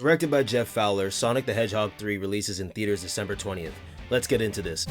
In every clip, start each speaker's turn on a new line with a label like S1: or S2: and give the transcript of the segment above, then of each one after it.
S1: Directed by Jeff Fowler, Sonic the Hedgehog 3 releases in theaters December 20th. Let's get into this.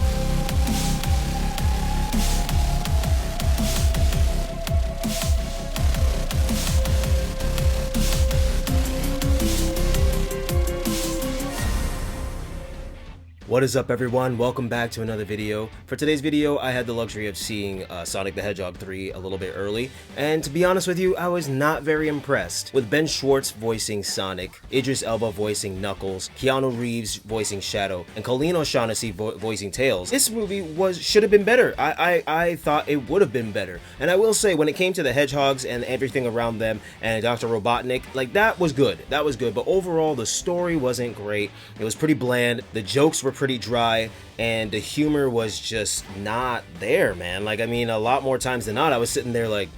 S1: What is up, everyone? Welcome back to another video. For today's video, I had the luxury of seeing Sonic the Hedgehog 3 a little bit early, and to be honest with you, I was not very impressed. With Ben Schwartz voicing Sonic, Idris Elba voicing Knuckles, Keanu Reeves voicing Shadow, and Colleen O'Shaughnessy voicing Tails, this movie should have been better. I thought it would have been better. And I will say, when it came to the Hedgehogs and everything around them, and Dr. Robotnik, like, that was good. That was good, but overall, the story wasn't great. It was pretty bland. The jokes were pretty dry, and the humor was just not there, man. Like, I mean, a lot more times than not, I was sitting there like,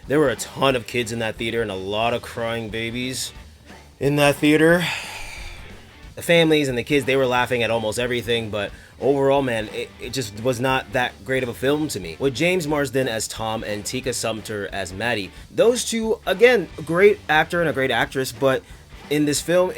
S1: there were a ton of kids in that theater and a lot of crying babies in that theater. The families and the kids, they were laughing at almost everything, but overall, man, it just was not that great of a film to me. With James Marsden as Tom and Tika Sumpter as Maddie, those two, again, a great actor and a great actress, but in this film,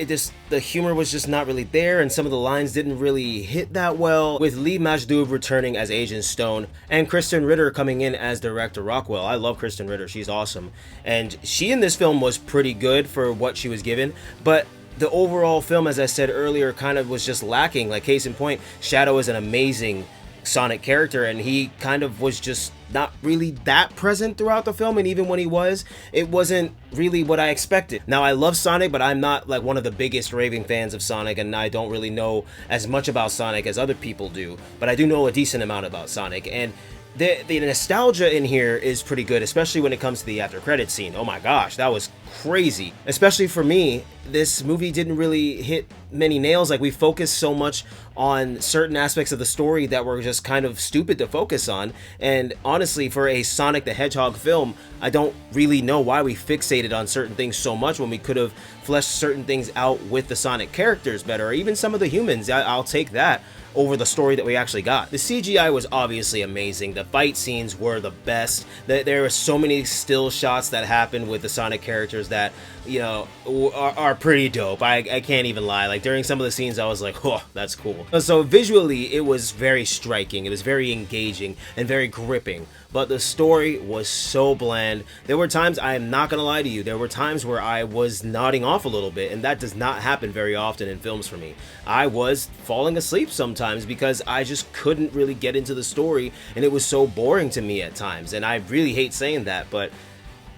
S1: the humor was just not really there, and some of the lines didn't really hit that well. With Lee Majdoub returning as Agent Stone, and Kristen Ritter coming in as Director Rockwell. I love Kristen Ritter, she's awesome. And she in this film was pretty good for what she was given, but the overall film, as I said earlier, kind of was just lacking. Like, case in point, Shadow is an amazing Sonic character, and he kind of was just not really that present throughout the film, and even when he was, it wasn't really what I expected. Now, I love Sonic, but I'm not like one of the biggest raving fans of Sonic, and I don't really know as much about Sonic as other people do, but I do know a decent amount about Sonic, and the nostalgia in here is pretty good, especially when it comes to the after credits scene. Oh my gosh, that was crazy. Especially for me, this movie didn't really hit many nails. Like, we focused so much on certain aspects of the story that were just kind of stupid to focus on. And honestly, for a Sonic the Hedgehog film, I don't really know why we fixated on certain things so much when we could have fleshed certain things out with the Sonic characters better, or even some of the humans. I'll take that over the story that we actually got. The CGI was obviously amazing. The fight scenes were the best. There were so many still shots that happened with the Sonic characters that, you know, are pretty dope. I can't even lie. Like, during some of the scenes, I was like, oh, that's cool. So visually, it was very striking. It was very engaging and very gripping. But the story was so bland. There were times, I am not gonna lie to you, there were times where I was nodding off a little bit, and that does not happen very often in films for me. I was falling asleep sometimes because I just couldn't really get into the story, and it was so boring to me at times. And I really hate saying that, but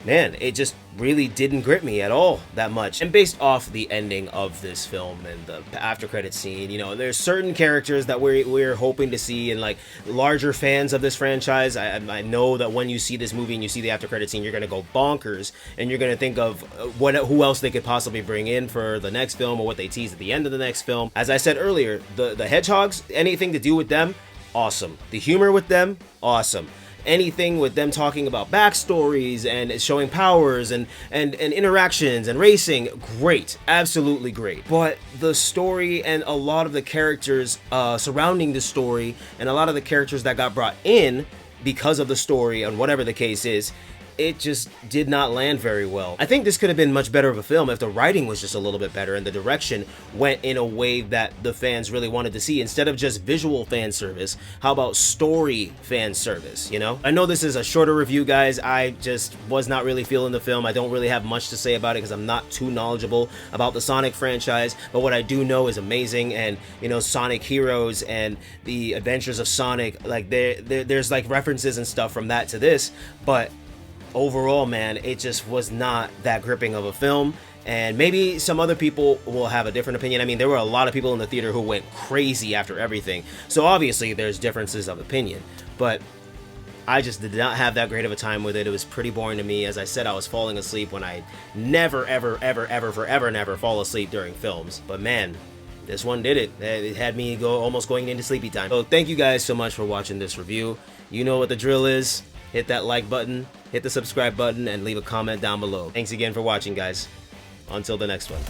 S1: man, it just really didn't grip me at all that much. And based off the ending of this film and the after credit scene, you know, there's certain characters that we're hoping to see, and like larger fans of this franchise, I know that when you see this movie and you see the after credit scene, you're gonna go bonkers, and you're gonna think of who else they could possibly bring in for the next film, or what they tease at the end of the next film. As I said earlier, the Hedgehogs, anything to do with them, awesome. The humor with them, awesome. Anything with them talking about backstories and showing powers and interactions and racing, great, absolutely great. But the story and a lot of the characters surrounding the story, and a lot of the characters that got brought in because of the story and whatever the case is, it just did not land very well. I think this could have been much better of a film if the writing was just a little bit better and the direction went in a way that the fans really wanted to see. Instead of just visual fan service, how about story fan service, you know? I know this is a shorter review, guys. I just was not really feeling the film. I don't really have much to say about it because I'm not too knowledgeable about the Sonic franchise, but what I do know is amazing. And, you know, Sonic Heroes and the Adventures of Sonic, like there's like references and stuff from that to this, but overall, man, it just was not that gripping of a film. And maybe some other people will have a different opinion. I mean, there were a lot of people in the theater who went crazy after everything, so obviously there's differences of opinion, but I just did not have that great of a time with it. It was pretty boring to me. As I said, I was falling asleep when I never, ever, ever, ever, forever, never fall asleep during films. But man, this one did it. It had me almost going into sleepy time. So thank you guys so much for watching this review. You know what the drill is. Hit that like button, hit the subscribe button, and leave a comment down below. Thanks again for watching, guys. Until the next one.